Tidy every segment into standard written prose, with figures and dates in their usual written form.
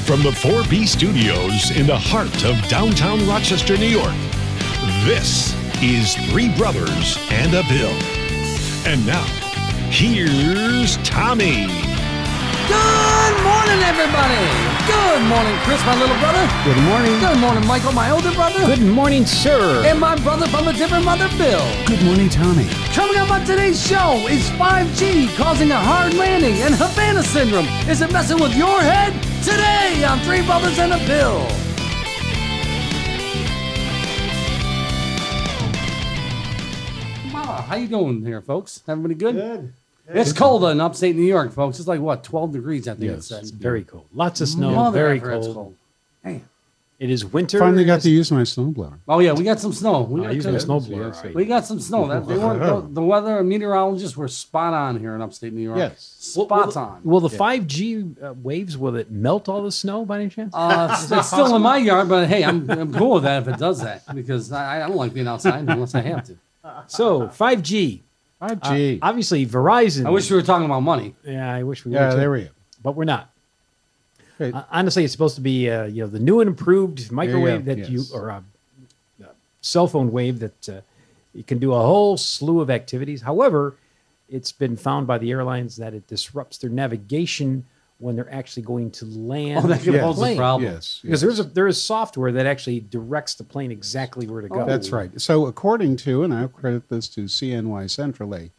From the 4B studios in the heart of downtown Rochester, New York, this is Three Brothers and a Bill. And now, here's Tommy. Good morning, everybody. Good morning, Chris, my little brother. Good morning. Good morning, Michael, my older brother. Good morning, sir. And my brother from a different mother, Bill. Good morning, Tommy. Coming up on today's show is 5G causing a hard landing and Havana Syndrome. Is it messing with your head? Today on Three Brothers and a Bill. How you doing here, folks? Everybody good? Good. It's cold in upstate New York, folks. It's like, what, 12 degrees, I think it said. It's very cold. Lots of snow. Mother very effer, it's cold. Hey. It is winter. Finally got to use my snowblower. Oh, yeah, we got some snow. We got using a some- snowblower. Right. We got some snow. They weren't, the weather and meteorologists were spot on here in upstate New York. Yes. Spot on. Will the 5G waves, will it melt all the snow by any chance? It's still in my yard, but hey, I'm cool with that if it does that because I don't like being outside unless I have to. So, 5G. 5G. Obviously, Verizon. I wish we were talking about money. Yeah, I wish we were. Yeah, too. there we go. But we're not. Great. Honestly, it's supposed to be the new and improved microwave There that you go. or cell phone wave that you can do a whole slew of activities. However, it's been found by the airlines that it disrupts their navigation when they're actually going to land. Oh, that could the pose a plane. problem. Yes. Because there is software that actually directs the plane exactly where to go. That's right. So according to, and I'll credit this to CNY Central, a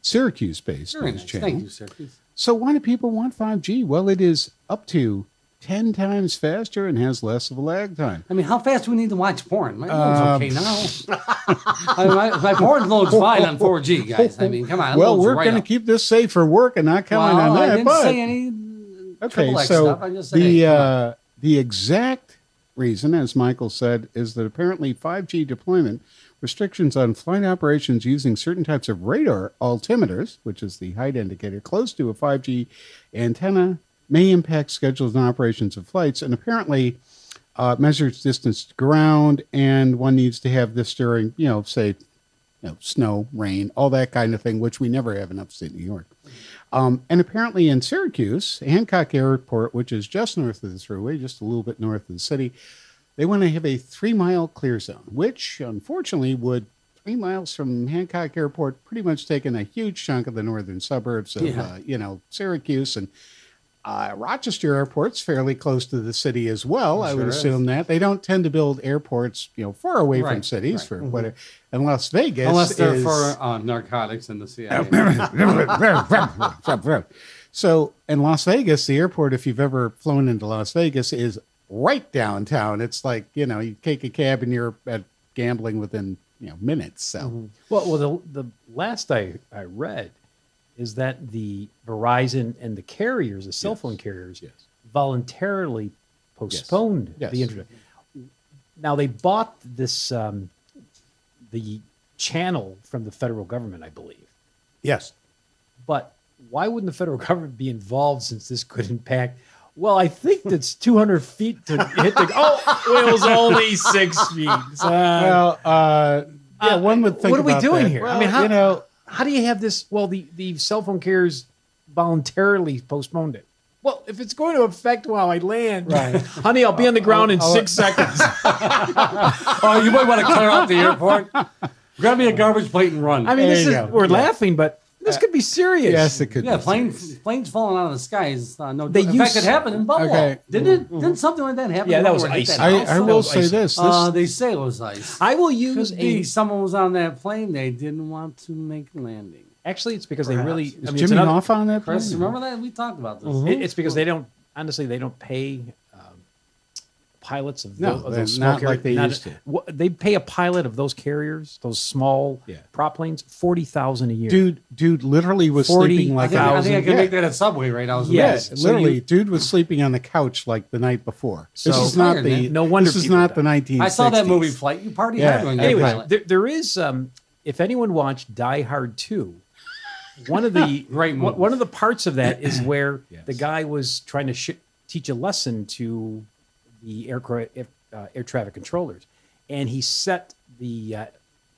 Syracuse-based Very news nice. channel. Thank you, sir. Please. So why do people want 5G? Well, it is up to 10 times faster and has less of a lag time. I mean, how fast do we need to watch porn? My load's okay now. my porn load's fine on 4G, guys. I mean, come on. it Well, loads we're right going to up. keep this safe for work and not comment Well, on that. I didn't but say any okay, triple X so stuff. I just said, hey, come on. the exact reason, as Michael said, is that apparently 5G deployment restrictions on flight operations using certain types of radar altimeters, which is the height indicator close to a 5G antenna, may impact schedules and operations of flights. And apparently, measures distance to ground, and one needs to have this during, snow, rain, all that kind of thing, which we never have in upstate New York. And apparently in Syracuse, Hancock Airport, which is just north of the thruway, just a little bit north of the city, they want to have a 3-mile clear zone, which unfortunately would 3 miles from Hancock Airport pretty much taking a huge chunk of the northern suburbs of, Syracuse. And Rochester Airport's fairly close to the city as well. I would assume that. They don't tend to build airports, far away from cities for whatever. And Las Vegas Unless they're is, for narcotics and the CIA. So in Las Vegas, the airport, if you've ever flown into Las Vegas, is right downtown. It's like, you take a cab and you're at gambling within, minutes. So, Well, the last I read is that the Verizon and the carriers, the cell phone carriers, voluntarily postponed the internet. Now, they bought this, the channel from the federal government, I believe. yes. But why wouldn't the federal government be involved since this could impact? Well, I think that's 200 feet to hit the. It was only 6 feet. So, One would think what are we about doing that. here? Well, I mean, how do you have this? Well, the cell phone carriers voluntarily postponed it. Well, if it's going to affect while I land, honey, I'll be on the ground in 6 seconds. Oh, you might want to clear out the airport. Grab me a garbage plate and run. I mean, we're Yeah. laughing, but this could be serious. Yes, it could. Yeah, be planes falling out of the sky is no. They In fact, it happened in Buffalo. Okay. Didn't it? Didn't something like that happen? Yeah, that in was Buffalo? Hit ice. that house? I will say this. They say it was ice. I will use Someone was on that plane. They didn't want to make a landing. Actually, it's because they Perhaps. really. Is Jimmy Hoff on that plane? Chris, remember that? We talked about this. It's because they don't. Honestly, they don't pay pilots of No, those they're small not like they used to. They pay a pilot of those carriers, those small prop planes, $40,000 a year. Dude literally was 40, sleeping like I think I can yeah. make that at Subway right now. Yes. Yes, literally, dude was sleeping on the couch like the night before. So- this is not Tired, the man. No wonder this is people not die. the 1960s. I saw that movie Flight. You party Yeah. hard when you're a Anyway, pilot. there is, if anyone watched Die Hard 2, one of the Great movie. one of the parts of that is where the guy was trying to teach a lesson to the air traffic controllers, and he set the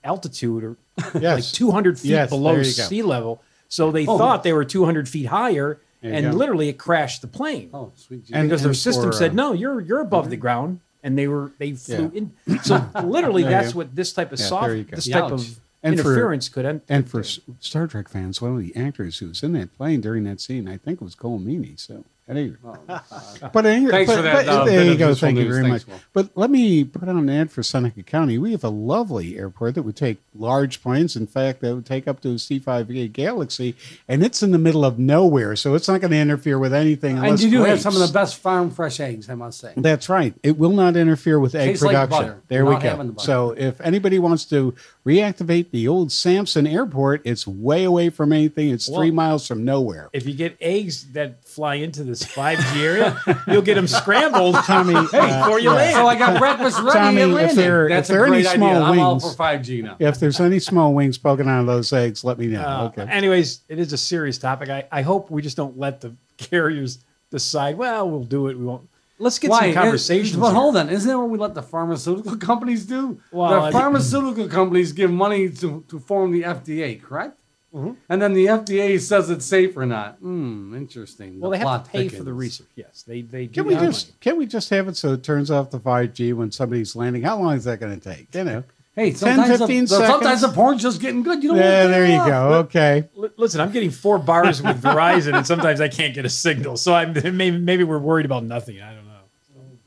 altitude or like 200 feet below sea level. So they thought they were 200 feet higher, There you and go. literally it crashed the plane. Oh, sweet. And- Because their and system for, said, no, you're above the ground. And they flew in. So literally There you that's go. what this type of Yeah, software, there you go. this type Ouch. of And for- interference could end. And for Star Trek fans, one of the actors who was in that plane during that scene, I think, was Cole Meany. So, at any rate. But Thanks for that, there bit you of go. useful Thank you news. very Thanks, much. Will. But let me put on an ad for Seneca County. We have a lovely airport that would take large planes. In fact, that would take up to a C-5A Galaxy, and it's in the middle of nowhere, so it's not going to interfere with anything. And Unless you do have grapes. some of the best farm fresh eggs, I must say. That's right. It will not interfere with egg Tastes like production. butter. There We're we not having the go. butter. So if anybody wants to reactivate the old Sampson Airport, it's way away from anything. It's 3 miles from nowhere. If you get eggs that fly into this 5G area, you'll get them scrambled Tommy, before you land. So I got breakfast ready Tommy, and if landing. there- That's if there a are any great small idea. I'm all wings- for 5G now. If there's any small wings poking out of those eggs, let me know. Okay. Anyways, it is a serious topic. I hope we just don't let the carriers decide, well, we'll do it. We won't. Let's get some conversations. But here. hold on. Isn't that what we let the pharmaceutical companies do? Well, The pharmaceutical companies give money to form the FDA, correct? And then the FDA says it's safe or not. Interesting. Well, The they have plot to pay for the thickens. research. Yes, they Can give we you money. just have it so it turns off the 5G when somebody's landing? How long is that going to take? You know. Hey, 10, sometimes 15 sometimes seconds? the porn's just getting good. You don't Yeah, want to there turn it you off. go. Okay. Listen, I'm getting 4 bars with Verizon, and sometimes I can't get a signal. So maybe we're worried about nothing. I don't know.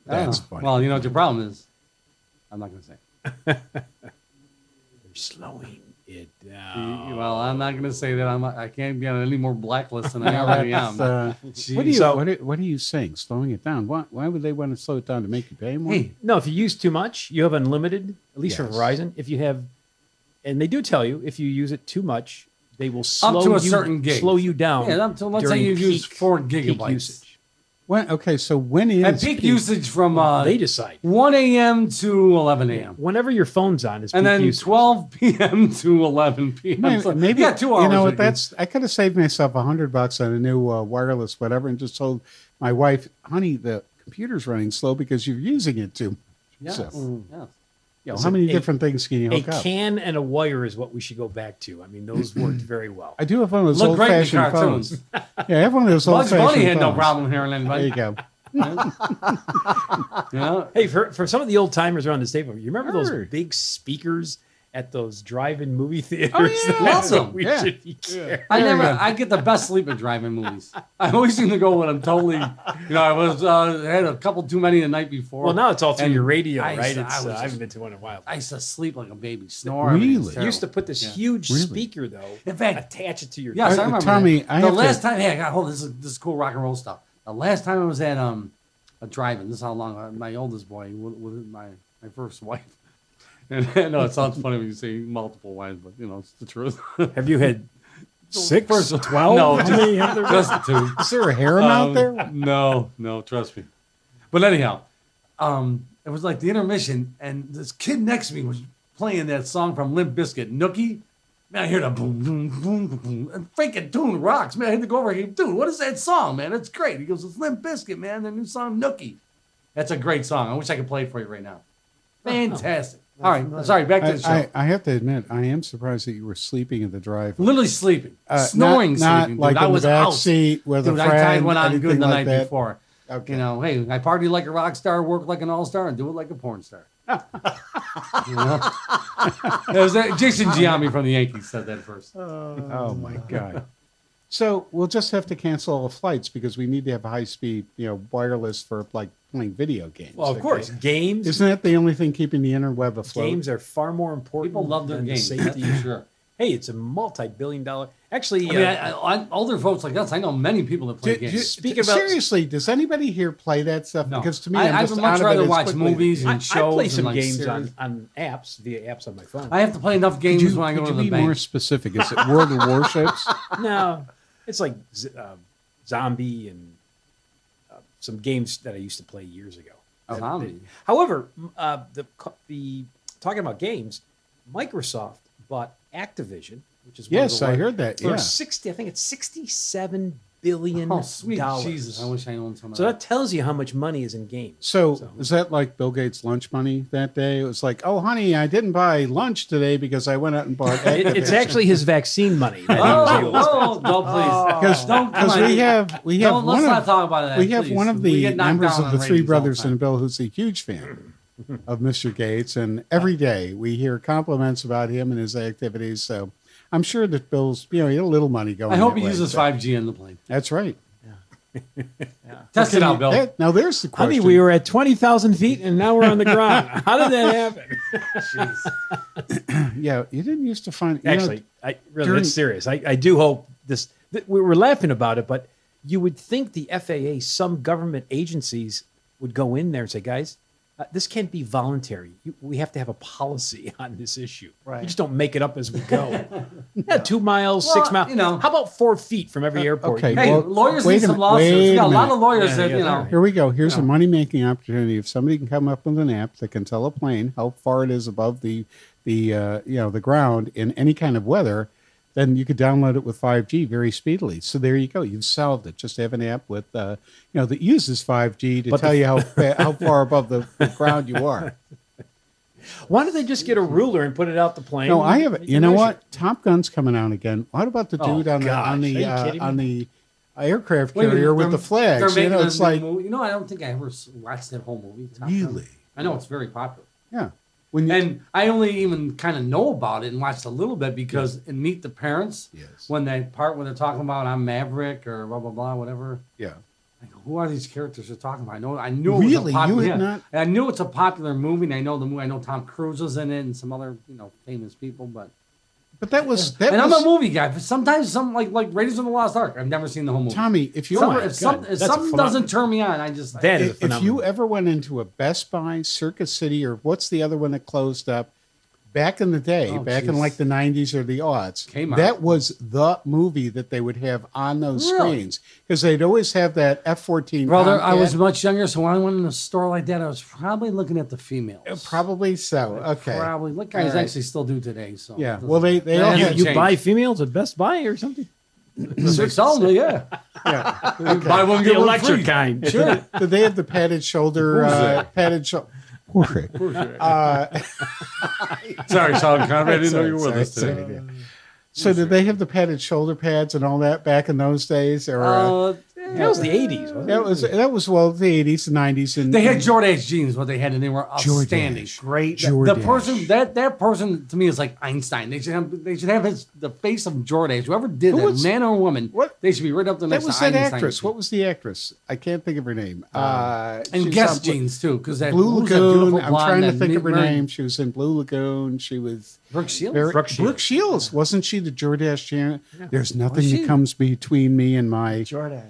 That's Oh, funny. Well, you know what your problem is? I'm not going to say. They're slowing it down. Well, I'm not going to say that. I can't be on any more blacklist than I already am. What are you saying? Slowing it down? Why would they want to slow it down to make you pay more? Hey, No, if you use too much, you have unlimited, at least for Yes. Verizon. If you have, and they do tell you, if you use it too much, they will slow up to a you, certain gig. slow you down. Yeah, up to, let's say during you use peak- 4 peak gigabytes. usage. So when is And peak usage from They decide. 1 a.m. to 11 a.m. Whenever your phone's on, is And peak then usage. 12 p.m. to 11 p.m. So, Maybe yeah, 2 hours. You know we what? I could have saved myself $100 on a new wireless whatever, and just told my wife, "Honey, the computer's running slow because you're using it too." Yes. So, Yes. you know, how many a- different things can you a hook up? can and a wire is what we should go back to. I mean, those worked very well. I do have one of those Look great in the old-fashioned cartoons. phones. Yeah, I have one of those Bugs old-fashioned Bunny had no phones. problem hearing There anybody. you go. You know? Hey, for some of the old timers around this table, you remember Sure. those big speakers at those drive-in movie theaters? Oh, yeah. that Lots of them. we Yeah. should be careful. I get the best sleep at drive-in movies. I always seem to go when I'm totally, I had a couple too many the night before. Well, now it's all through And your radio, I right? used to- It's, I was I haven't just- been to one in a while. I used to sleep like a baby, snore. I mean, Really? it's You terrible. used to put this huge Really? speaker, though, In fact, attach it to your yes, I remember. Tommy, that. I the have to- last time, hey, I got hold. This is cool rock and roll stuff. The last time I was at a drive-in. This is how long my oldest boy with my first wife. And no, it sounds funny when you say multiple wives, but it's the truth. Have you had 6, First- 12? No, How many have there been? just two. Is there a harem out there? No, trust me. But anyhow, it was like the intermission, and this kid next to me was playing that song from Limp Bizkit, Nookie. Man, I hear the boom, boom, boom, boom, boom. And freaking tune rocks, man. I had to go over here. Dude, what is that song, man? It's great. He goes, it's Limp Bizkit, man. Their new song, Nookie. That's a great song. I wish I could play it for you right now. Fantastic. All right, sorry, back to the show. I have to admit, I am surprised that you were sleeping in the drive. Literally sleeping, snoring, not sleeping. like dude. I in was the back out. seat with Dude, a I friend. went on good anything the like night that. before. Okay. Hey, I party like a rock star, work like an all star, and do it like a porn star. You know? It was Jason Giambi from the Yankees said that first. Oh my God. So we'll just have to cancel all the flights because we need to have high speed, wireless for like playing video games. Well, of course, games. Isn't that the only thing keeping the interweb afloat? Games are far more important. People love their than the games. safety. That's for sure. Hey, it's a multi-billion-dollar. Actually, I mean, older folks like us, I know many people that play games. Speak about- seriously, does anybody here play that stuff? No. Because to me, I I'm would just much out of rather it as watch quickly. movies and I shows play and, some like, games series. on apps via apps on my phone. I have to play enough games when I go Could to you the be bank. more specific? Is it World of Warships? No, it's like Zombie and some games that I used to play years ago. Zombie. However, the talking about games, Microsoft bought Activision, which is one of Yes, the I heard that. for Yeah. 60. I think it's $67 billion. Oh, sweet Jesus! I wish I owned some of So that. that tells you how much money is in games. So is that like Bill Gates' lunch money that day? It was like, oh, honey, I didn't buy lunch today because I went out and bought. It's actually his vaccine money. That he was able to spend. Don't please. Because we have let's not talk about that. we have please. one of We the get knocked members down of the on Three ratings all the Brothers time. and Bill who's a huge fan of Mr. Gates, and every day we hear compliments about him and his activities. So I'm sure that Bill's, he had a little money going. I hope that he way, uses so- 5G in the plane. That's right. Test it out, Bill. Now there's the question. Honey, we were at 20,000 feet and now we're on the ground. How did that happen? Yeah, you didn't used to find. Actually, I really, during- that's serious. I do hope this. We were laughing about it, but you would think the FAA, some government agencies, would go in there and say, "Guys, this can't be voluntary. We have to have a policy on this issue. Right. We just don't make it up as we go." 2 miles, Well, 6 miles. you know. How about 4 feet from every airport? okay. Hey, Well, lawyers wait need a some minute, lawsuits. wait We got a a lot minute. of lawyers Yeah, that, yeah, you know. they're- Here we go. Here's a Yeah. money-making opportunity. If somebody can come up with an app that can tell a plane how far it is above the ground in any kind of weather, then you could download it with 5G very speedily. So there you go. You've solved it. Just have an app with that uses 5G to tell you how far above the ground you are. Why don't they just get a ruler and put it out the plane? No, I have it. Make You a know measure. what? Top Gun's coming out again. What about the Oh, dude on gosh, are you the kidding on me? the aircraft Wait a minute, carrier with they're- the flags? they're making It's a new like movie. I don't think I ever watched that whole movie. Top Gun. Really? I know it's very popular. yeah. When you, And I only even kind of know about it and watched a little bit because in Meet the Parents, Yes. when that part when they're talking about I'm Maverick or blah blah blah whatever. yeah. I go, who are these characters they're talking about? I knew it Really? was a You popular. had not- I knew it's a popular movie. And I know the movie. I know Tom Cruise was in it and some other famous people. But But and I'm a movie guy. But sometimes some like Raiders of the Lost Ark. I've never seen the whole movie. Tommy, if you Some- my if some- God, if that's a something phenomenal- doesn't turn me on, I just That is a if phenomenon. you ever went into a Best Buy, Circus City, or what's the other one that closed up back in the day, Oh, back in jeez. like the 90s or the aughts, Kmart. that was the movie that they would have on those Really? screens because they'd always have that F-14. Brother, I was Tomcat. much younger, so when I went in a store like that, I was probably looking at the females. Probably so. Okay. Probably. Look, guys All right. actually still do today. So Yeah. it doesn't- Well, they That all hasn't had You changed. buy females at Best Buy or something? They sell them, yeah. Yeah. Buy one, The get one electric free. kind. Sure. Did they have the padded shoulder? Padded shoulder. Sorry, Sean Conrad. I didn't know you were with Sorry, us today. sorry, yeah. So did they have the padded shoulder pads and all that back in those days? Or That was the 80s, wasn't it? that was well the 80s, the 90s, and They had Jordache jeans, what they had, and they were outstanding. Jordache. Great. The Jordache. person that person to me is like Einstein. They should have the face of Jordache. Whoever did Who that, was- man or woman, what- they should be right up there that next was to that Einstein. actress. What was the actress? I can't think of her name. And she's Guess on jeans too, because that Blue who's that beautiful Lagoon. I'm blonde trying to that think of her married name. She was in Blue Lagoon. She was Brooke Shields. Brooke Shields. Wasn't she the Jordache Janet? There's nothing Was she? that comes between me and my Jordache.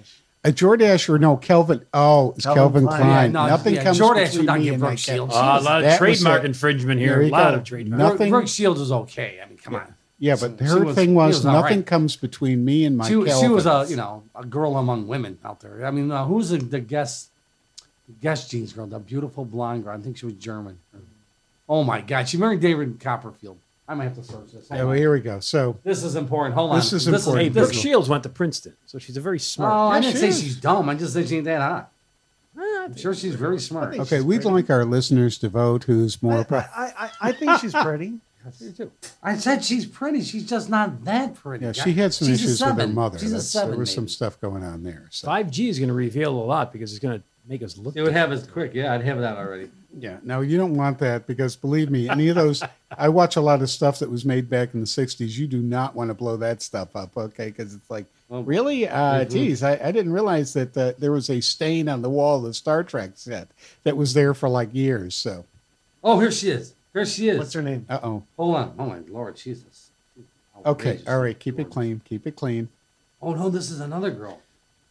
a Jordache or no Kelvin. Oh, it's Kelvin Kelvin Klein. Klein. Yeah, no, Nothing yeah, comes Jordache between would not me get and Brooke my Shields. Kelvin. A lot of That was trademark a- infringement There here. A you lot go. of trademark. Nothing- Brooke Shields is okay. I mean, come on. Yeah, but She her was- thing she was was all nothing right. comes between me and my She Kelvin. was a girl among women out there. I mean, who's the Guess jeans girl? The beautiful blonde girl. I think she was German. Oh my God, she married David Copperfield. I might have to search this. Hold Yeah, well, on. here we go. So This is important. Hold on. This is important. Hey, this Brooke is- Shields went to Princeton, so she's a very Oh, smart. I Yeah, didn't she say is. she's dumb. I just said she ain't that hot. I'm sure she's very smart. okay, we'd like our listeners to vote who's more. I think she's pretty. I said she's pretty. She's just not that pretty. Yeah, she had some She's a issues with her 7. mother. She's a That's- 7. there was some maybe. stuff going on there. So. 5G is going to reveal a lot because it's going to make us look. It would have it quick. Yeah, I'd have that already. Yeah, no, you don't want that because believe me, any of those, I watch a lot of stuff that was made back in the 60s. You do not want to blow that stuff up, okay? Because it's like, Well, really? Geez, I didn't realize that there was a stain on the wall of the Star Trek set that was there for like years. So, Oh, here she is. Here she is. What's her name? uh-oh. Hold on. Oh my Lord, Jesus. Okay, Outrageous. all right, keep it clean. Keep it clean. Oh no, this is another girl.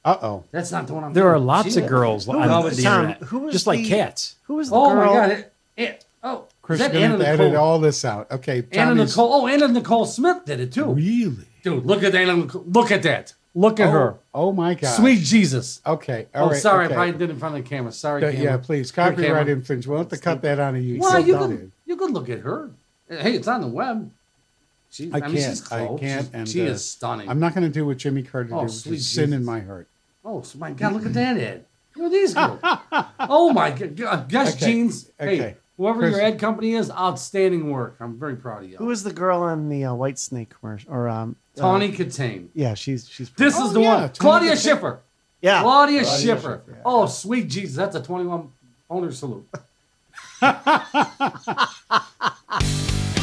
Uh-oh. That's not the one I'm. There are thinking. lots She of is. girls on no, the it's internet, who was just like the- cats. Who was the Oh girl? my God! Oh, Chris, is you're that going Anna to have to edit Nicole? all this out. Okay, Anna Tommy's- Nicole. Oh, Anna Nicole Smith did it too. Really? Dude, look at Anna. Nicole. Look at that. Look at her. Oh, my God. Sweet Jesus. Okay, all Oh, right. sorry, okay. I probably did it in front of the camera. Sorry, Yeah, camera. please. Here, Copyright camera. infringement. We'll have to cut that on of you. Well, So done. you could look at her. Hey, it's on the web. She's I can't. And she is stunning. I'm not going to do what Jimmy Carter did, which sweet is sin in Jesus. my heart. Oh, so my God, look at that ad. Look at these girls. Oh, my God. Guess Okay, jeans. okay. Hey, whoever Chris- your ad company is, outstanding work. I'm very proud of you. Who was the girl on the White Snake commercial? Or Tawny Katane. yeah, she's This Oh, is the yeah, one. Tawny Claudia Katane. Schiffer. yeah. Claudia Schiffer. Schiffer, yeah. Oh, sweet Jesus. That's a 21 owner salute.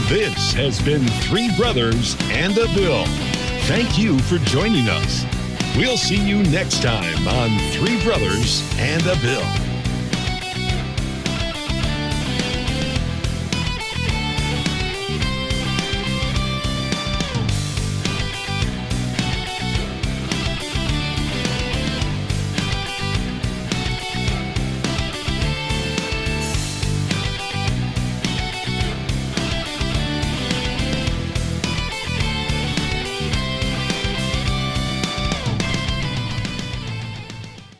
This has been Three Brothers and a Bill. Thank you for joining us. We'll see you next time on Three Brothers and a Bill.